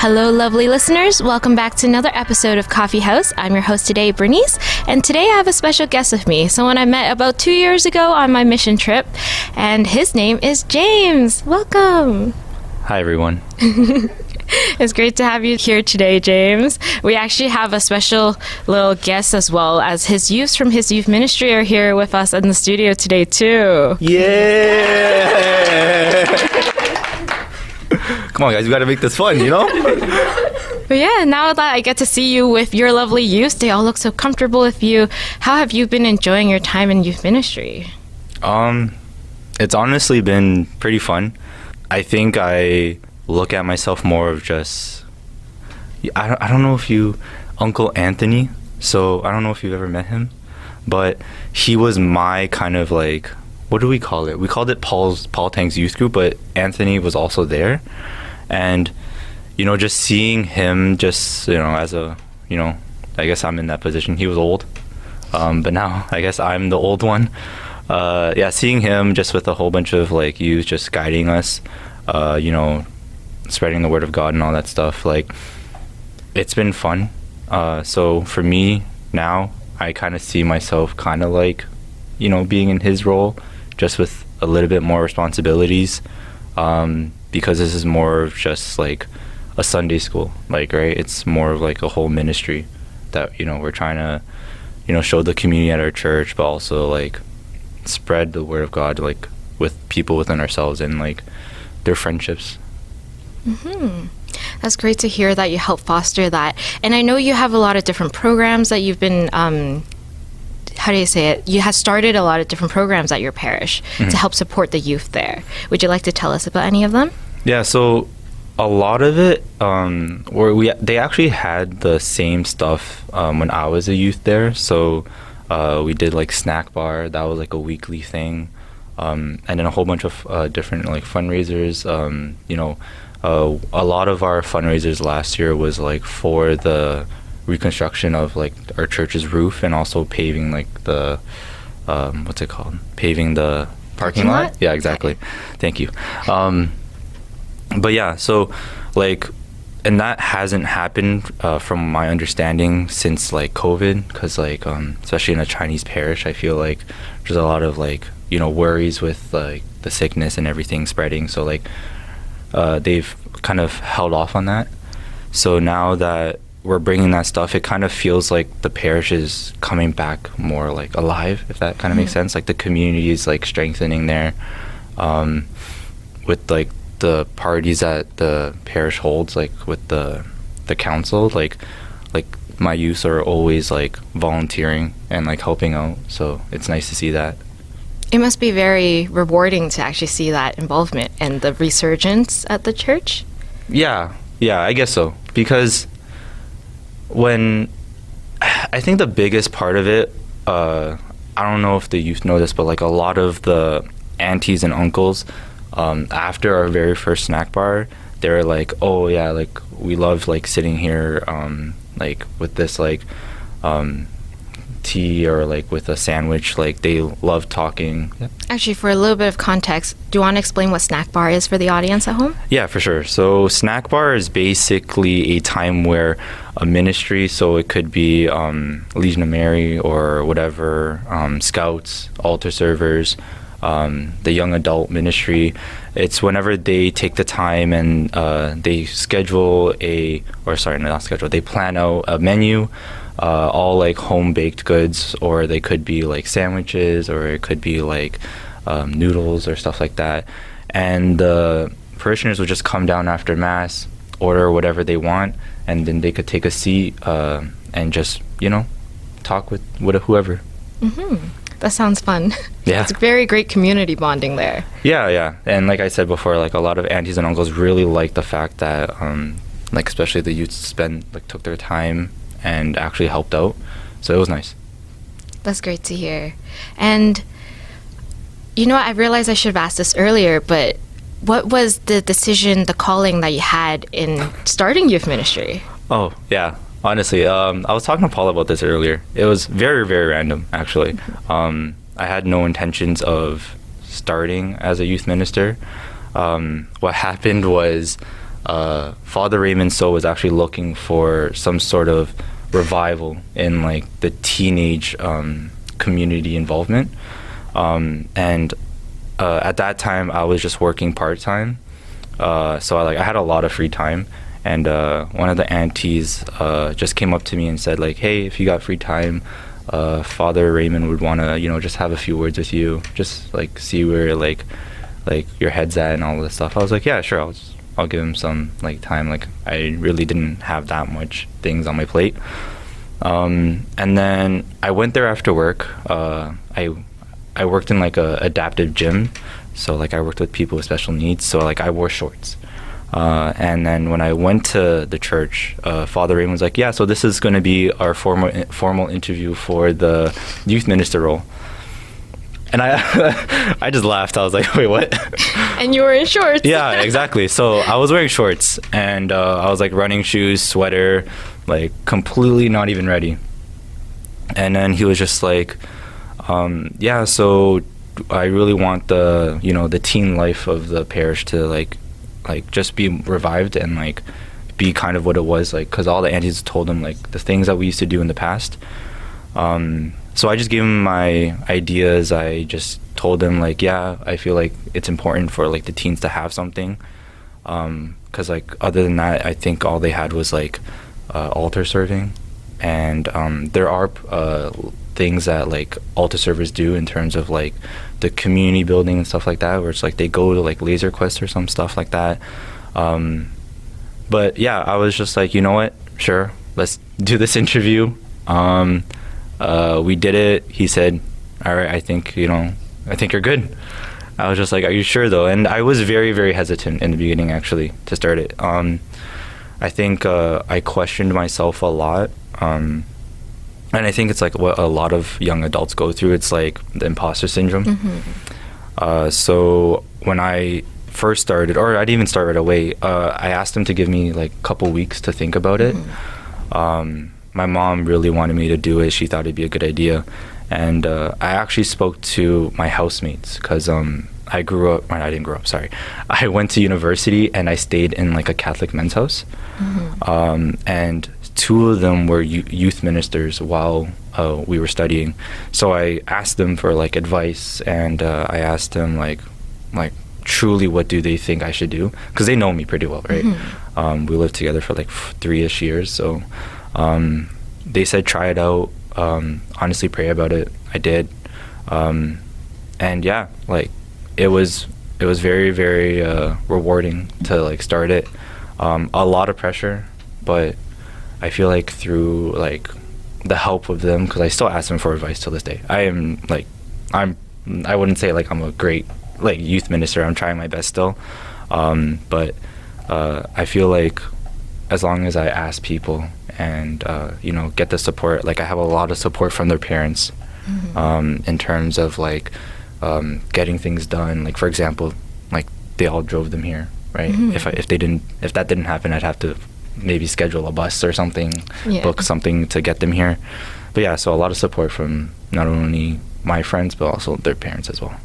Hello, lovely listeners. Welcome back to another episode of Coffee House. I'm your host today, Bernice, and today I have a special guest with me, someone I met about 2 years ago on my mission trip, and his name is James. Welcome. Hi, everyone. It's great to have you here today, James. We actually have a special little guest as well, as his youth from his youth ministry are here with us in the studio today, too. Yeah! Come on, guys, we got to make this fun, you know? But yeah, now that I get to see you with your lovely youth, they all look so comfortable with you. How have you been enjoying your time in youth ministry? It's honestly been pretty fun. I think I look at myself more of just, I don't know if Uncle Anthony, so I don't know if you've ever met him, but he was my kind of like, what do we call it? We called it Paul Tang's youth group, but Anthony was also there. And, just seeing him just, as a, I guess I'm in that position. He was old, but now I guess I'm the old one. Seeing him just with a whole bunch of like youth just guiding us, spreading the word of God and all that stuff, like, it's been fun. So for me now, I kind of see myself kind of like, being in his role, just with a little bit more responsibilities, because this is more of just like a Sunday school, like, right? It's more of like a whole ministry that, we're trying to, show the community at our church, but also like spread the word of God, like with people within ourselves and like their friendships. Mm-hmm. That's great to hear that you help foster that. And I know you have a lot of different programs that you've been, how do you say it? You have started a lot of different programs at your parish to help support the youth there. Would you like to tell us about any of them? Yeah, so a lot of it, they actually had the same stuff when I was a youth there. So we did like snack bar, that was like a weekly thing. And then a whole bunch of different like fundraisers. A lot of our fundraisers last year was like for the reconstruction of like our church's roof, and also paving like the paving the parking lot. Yeah, exactly. Thank you. But yeah, so like, and that hasn't happened from my understanding since like COVID, because like especially in a Chinese parish, I feel like there's a lot of like worries with like the sickness and everything spreading, so like they've kind of held off on that. So now that we're bringing that stuff, it kind of feels like the parish is coming back more like alive, if that kind of makes sense. Like the community is like strengthening there, with like the parties that the parish holds, like with the council, like my youth are always like volunteering and like helping out, so it's nice to see that. It must be very rewarding to actually see that involvement and the resurgence at the church. Yeah, I guess so, because when I think the biggest part of it, I don't know if the youth know this, but like a lot of the aunties and uncles, after our very first snack bar, they were like, oh yeah, like we love like sitting here like with this like tea or like with a sandwich, like they love talking. Actually, for a little bit of context, do you want to explain what snack bar is for the audience at home? Yeah, for sure. So snack bar is basically a time where a ministry, so it could be Legion of Mary or whatever, scouts, altar servers, the young adult ministry, it's whenever they take the time and they they plan out a menu, all like home baked goods, or they could be like sandwiches, or it could be like noodles or stuff like that, and the parishioners would just come down after mass, order whatever they want, and then they could take a seat and just talk with whoever. That sounds fun. Yeah. It's very great community bonding there. Yeah. And like I said before, like a lot of aunties and uncles really like the fact that, like especially the youth took their time and actually helped out. So it was nice. That's great to hear. And I realized I should have asked this earlier, but what was the decision, the calling that you had in starting youth ministry? Oh, yeah. Honestly, I was talking to Paul about this earlier. It was very, very random, actually. I had no intentions of starting as a youth minister. What happened was Father Raymond So was actually looking for some sort of revival in like the teenage community involvement, and at that time I was just working part-time, so I had a lot of free time, and one of the aunties just came up to me and said like, hey, if you got free time, Father Raymond would want to just have a few words with you, just like see where like your head's at and all this stuff. I was like, yeah, sure, I'll give him some like time. Like I really didn't have that much things on my plate. And then I went there after work. I worked in like a adaptive gym, so like I worked with people with special needs, so like I wore shorts. And then when I went to the church, Father Raymond was like, yeah, so this is going to be our formal interview for the youth minister role. And I just laughed. I was like, wait, what? And you were in shorts. Yeah, exactly. So I was wearing shorts, and I was like running shoes, sweater, like completely not even ready. And then he was just like, yeah, so I really want the the teen life of the parish to like just be revived and like be kind of what it was, like, because all the aunties told him like the things that we used to do in the past. So I just gave him my ideas. I just told them like, yeah, I feel like it's important for like the teens to have something, because like other than that, I think all they had was like altar serving, and there are things that like altar servers do in terms of like the community building and stuff like that, where it's like they go to like Laser Quest or some stuff like that. But yeah, I was just like, you know what, sure, let's do this interview. We did it. He said, all right, I think you're good. I was just like, are you sure though? And I was very, very hesitant in the beginning actually to start it. I think I questioned myself a lot. And I think it's like what a lot of young adults go through. It's like the imposter syndrome. Mm-hmm. So when I first started, or I didn't even start right away, I asked him to give me like a couple weeks to think about it. Mm-hmm. My mom really wanted me to do it. She thought it'd be a good idea. And I actually spoke to my housemates because I didn't grow up, sorry. I went to university and I stayed in like a Catholic men's house. Mm-hmm. And two of them were youth ministers while we were studying. So I asked them for like advice, and I asked them like truly what do they think I should do, because they know me pretty well, right? Mm-hmm. We lived together for like 3-ish years, so they said try it out, honestly pray about it. I did, and yeah, like it was very, very rewarding to like start it. A lot of pressure, but I feel like through like the help of them, because I still ask them for advice till this day. I wouldn't say like I'm a great like youth minister. I'm trying my best still, but I feel like as long as I ask people and get the support, like I have a lot of support from their parents. Mm-hmm. In terms of like getting things done. Like for example, like they all drove them here, right? Mm-hmm. If that didn't happen, I'd have to maybe schedule a bus or something, book something to get them here. But yeah, so a lot of support from not only my friends but also their parents as well.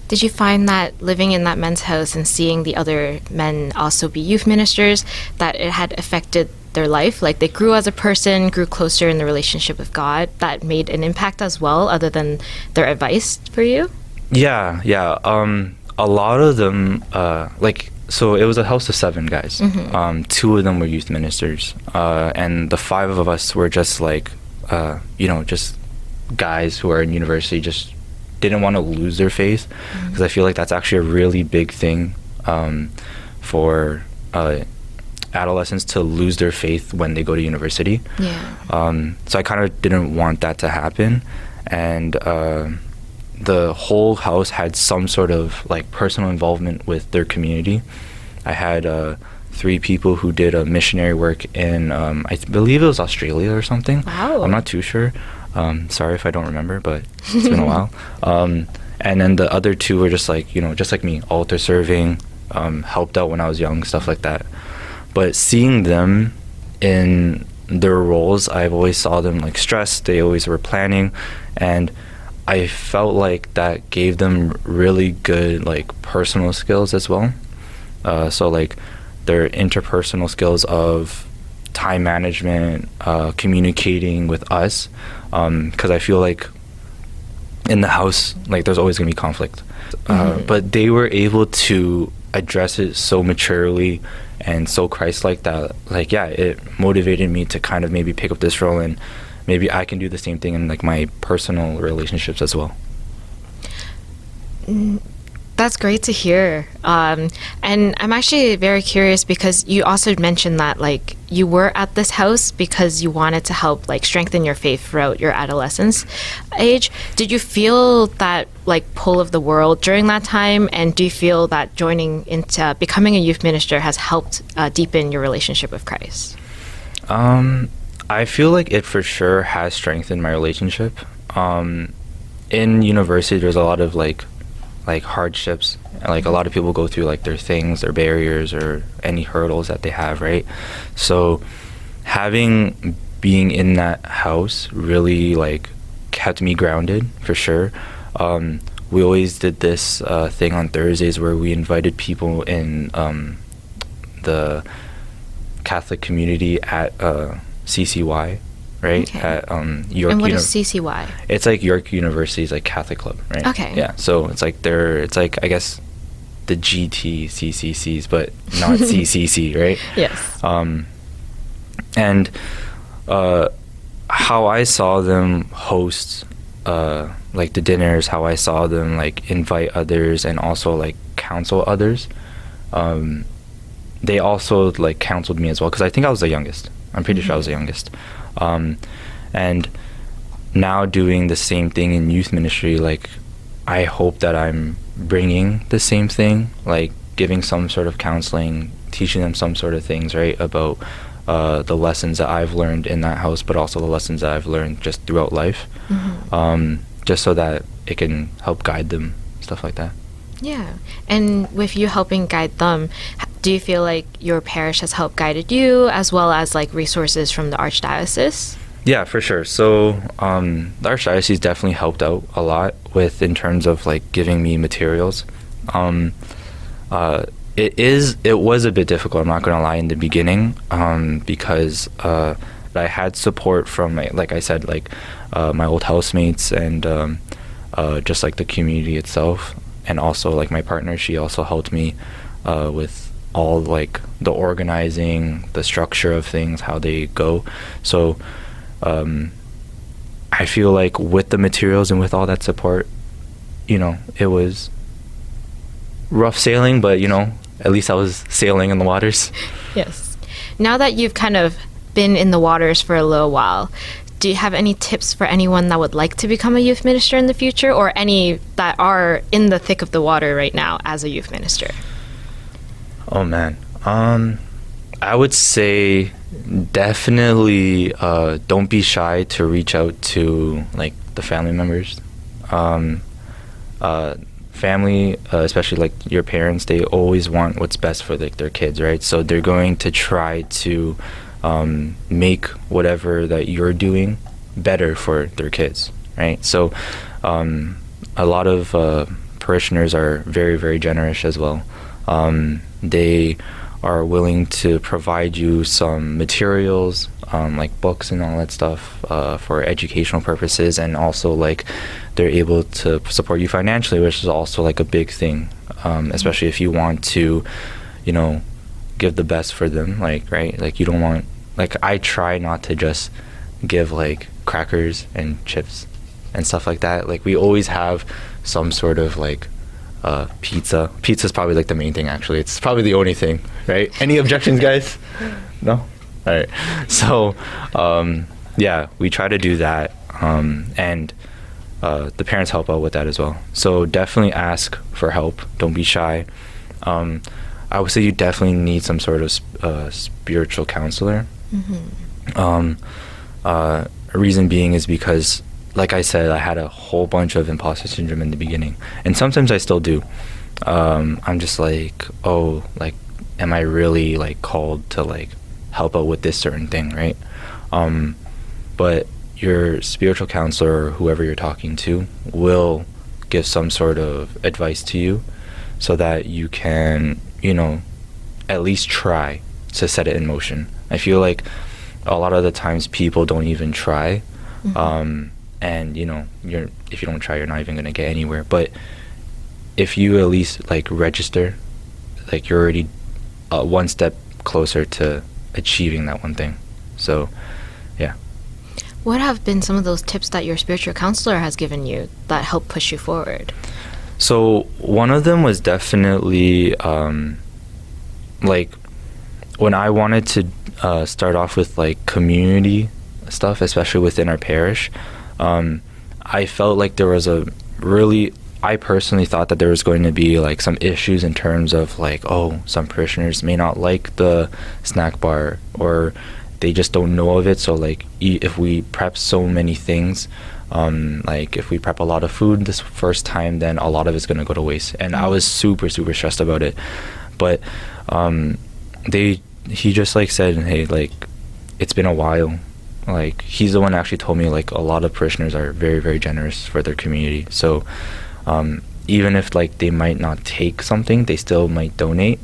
Did you find that living in that men's house and seeing the other men also be youth ministers, that it had affected their life? Like they grew as a person, grew closer in the relationship with God, that made an impact as well, other than their advice for you? Yeah. A lot of them, so it was a house of 7 guys. Mm-hmm. 2 of them were youth ministers, and the 5 of us were just like, just guys who are in university, just didn't want to lose their faith, because I feel like that's actually a really big thing for adolescents to lose their faith when they go to university. Yeah. So I kind of didn't want that to happen, and the whole house had some sort of like personal involvement with their community. I had 3 people who did a missionary work in I believe it was Australia or something. Wow. I'm not too sure. Sorry if I don't remember, but it's been a while. And then the other 2 were just like, just like me, altar serving, helped out when I was young, stuff like that. But seeing them in their roles, I've always saw them like stressed. They always were planning, and I felt like that gave them really good like personal skills as well. So like their interpersonal skills of time management, communicating with us, because I feel like in the house, like, there's always going to be conflict. But they were able to address it so maturely and so Christ-like that, like, yeah, it motivated me to kind of maybe pick up this role, and maybe I can do the same thing in, like, my personal relationships as well. That's great to hear. And I'm actually very curious because you also mentioned that, like, you were at this house because you wanted to help, like, strengthen your faith throughout your adolescence age. Did you feel that, like, pull of the world during that time? And do you feel that joining into becoming a youth minister has helped deepen your relationship with Christ? I feel like it for sure has strengthened my relationship. In university, there's a lot of, like hardships, like a lot of people go through, like, their things, their barriers, or any hurdles that they have, right? So being in that house really, like, kept me grounded for sure. We always did this thing on Thursdays where we invited people in the Catholic community at CCY, right? Okay. At York. And what is CCY? It's like York University's, like, Catholic club, right? Okay. Yeah. So it's like I guess the GTCCCs, but not CCC, right? Yes. And how I saw them host like the dinners, how I saw them, like, invite others and also, like, counsel others. They also, like, counseled me as well, because I think I was the youngest. I'm pretty sure I was the youngest. And now doing the same thing in youth ministry, like, I hope that I'm bringing the same thing, like, giving some sort of counseling, teaching them some sort of things, right, about the lessons that I've learned in that house, but also the lessons that I've learned just throughout life, just so that it can help guide them, stuff like that. Yeah. And with you helping guide them, do you feel like your parish has helped guided you, as well as, like, resources from the Archdiocese? Yeah, for sure. So the Archdiocese definitely helped out a lot in terms of, like, giving me materials. It was a bit difficult, I'm not going to lie, in the beginning, because I had support from, like I said, like, my old housemates and just, like, the community itself, and also, like, my partner. She also helped me with all, like, the organizing, the structure of things, how they go. So I feel like with the materials and with all that support, you know, it was rough sailing, but, you know, at least I was sailing in the waters. Yes. Now that you've kind of been in the waters for a little while, do you have any tips for anyone that would like to become a youth minister in the future, or any that are in the thick of the water right now as a youth minister? Oh, man. I would say definitely don't be shy to reach out to, like, the family members. Family, especially, like, your parents, they always want what's best for, like, their kids, right? So they're going to try to make whatever that you're doing better for their kids, right? So a lot of parishioners are very, very generous as well. They are willing to provide you some materials, like books and all that stuff, for educational purposes, and also, like, they're able to support you financially, which is also, like, a big thing, especially if you want to, you know, give the best for them, like, right? Like, you don't want, like, I try not to just give, like, crackers and chips and stuff like that. Like, we always have some sort of, like, pizza. Pizza's probably, like, the main thing, actually. It's probably the only thing, right? Any objections, guys? No? All right. So, yeah, we try to do that, and the parents help out with that as well. So definitely ask for help. Don't be shy. I would say you definitely need some sort of spiritual counselor. Reason being is because, like I said, I had a whole bunch of imposter syndrome in the beginning, and sometimes I still do. I'm just like, oh, like, am I really, like, called to, like, help out with this certain thing, right? But your spiritual counselor, or whoever you're talking to, will give some sort of advice to you so that you can, you know, at least try to set it in motion. I feel like a lot of the times people don't even try. And you know, if you don't try, you're not even going to get anywhere. But if you at least like register, like you're already one step closer to achieving that one thing. So yeah. What have been some of those tips that your spiritual counselor has given you that help push you forward? So one of them was definitely like when I wanted to start off with like community stuff, especially within our parish, I felt like there was I personally thought that there was going to be like some issues in terms of like, oh, some parishioners may not like the snack bar, or they just don't know of it. So like if we prep so many things, like if we prep a lot of food this first time, then a lot of it's going to go to waste. And I was super stressed about it. But he just like said, hey, like it's been a while. Like he's the one that actually told me like a lot of parishioners are very generous for their community. So even if like they might not take something, they still might donate.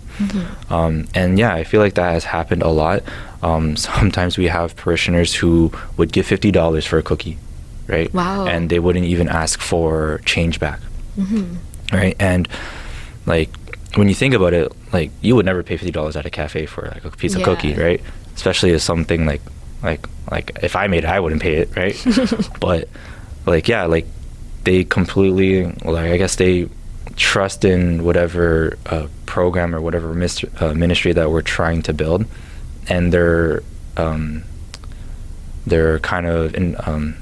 And yeah, I feel like that has happened a lot. Sometimes we have parishioners who would give $50 for a cookie, right? Wow. And they wouldn't even ask for change back, right? And like when you think about it, like you would never pay $50 at a cafe for like a piece of cookie, right? Especially as something like if I made it, I wouldn't pay it, right? But like yeah, like they completely, like I guess they trust in whatever program or whatever ministry that we're trying to build, and they're kind of in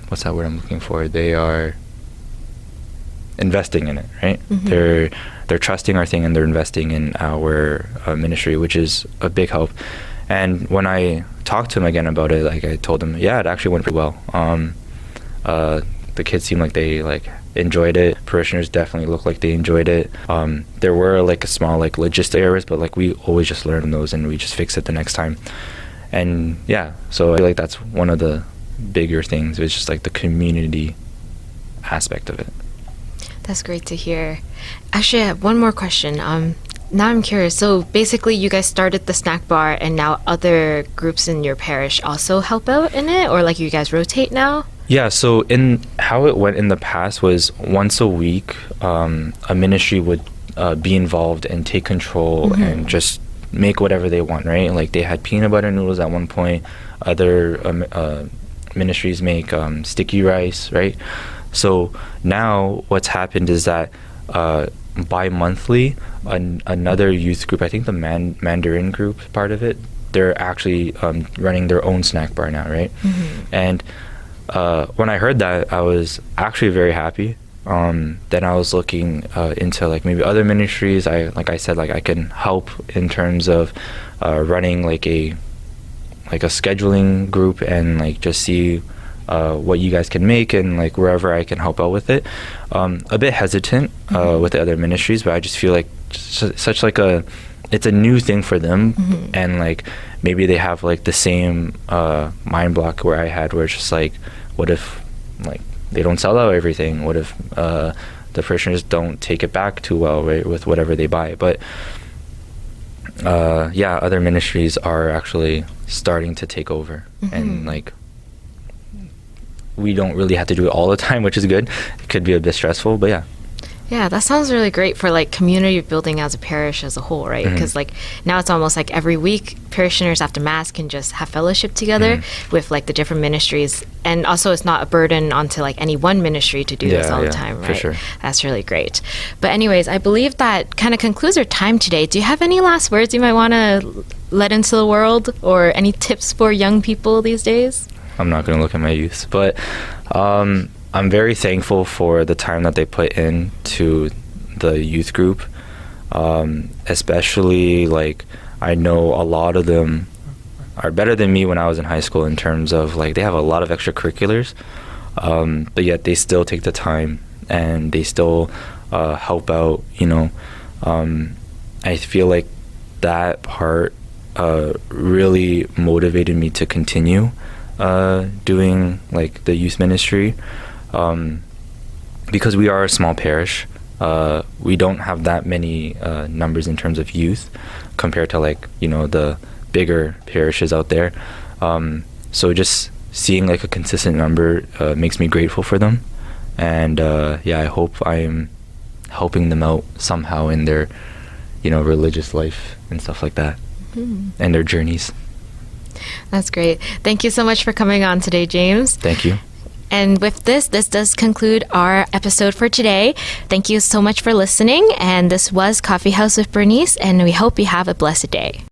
what's that word I'm looking for? They are investing in it, right? They're trusting our thing, and they're investing in our ministry, which is a big help. And when I talked to him again about it, like I told him, yeah, it actually went pretty well. The kids seemed like they like enjoyed it. Parishioners definitely looked like they enjoyed it. There were like a small like logistic errors, but like we always just learn those and we just fix it the next time. And yeah, so I feel like that's one of the bigger things. It's just like the community aspect of it. That's great to hear. Actually, I have one more question. Now I'm curious. So basically, you guys started the snack bar, and now other groups in your parish also help out in it, or like you guys rotate now? Yeah, so in how it went in the past was once a week, a ministry would be involved and take control and just make whatever they want, right? Like they had peanut butter noodles at one point. Other ministries make sticky rice, right? So now what's happened is that bi-monthly, another youth group, I think the Mandarin group part of it, they're actually running their own snack bar now, right? And when I heard that, I was actually very happy. Then I was looking into like maybe other ministries. Like I said, I can help in terms of running like a scheduling group and like just see what you guys can make and like wherever I can help out with it. A bit hesitant with the other ministries, but I just feel like such like it's a new thing for them, and like maybe they have like the same mind block where I had, where it's just like, what if like they don't sell out everything? What if the parishioners don't take it back too well, right, with whatever they buy? But yeah, other ministries are actually starting to take over, and like we don't really have to do it all the time, which is good. It could be a bit stressful, but yeah. Yeah, that sounds really great for like community building as a parish as a whole, right? Because like now it's almost like every week parishioners after Mass can just have fellowship together with like the different ministries, and also it's not a burden onto like any one ministry to do this all the time, right? For sure. That's really great. But anyways, I believe that kind of concludes our time today. Do you have any last words you might want to let into the world, or any tips for young people these days? I'm not going to look at my youth, but I'm very thankful for the time that they put into the youth group, especially like I know a lot of them are better than me when I was in high school in terms of like they have a lot of extracurriculars, but yet they still take the time and they still help out, you know. I feel like that part really motivated me to continue doing like the youth ministry, because we are a small parish, we don't have that many numbers in terms of youth compared to like, you know, the bigger parishes out there. So just seeing like a consistent number makes me grateful for them. And yeah, I hope I'm helping them out somehow in their, you know, religious life and stuff like that, and their journeys. That's great. Thank you so much for coming on today, James. Thank you. And with this does conclude our episode for today. Thank you so much for listening. And this was Coffee House with Bernice, and we hope you have a blessed day.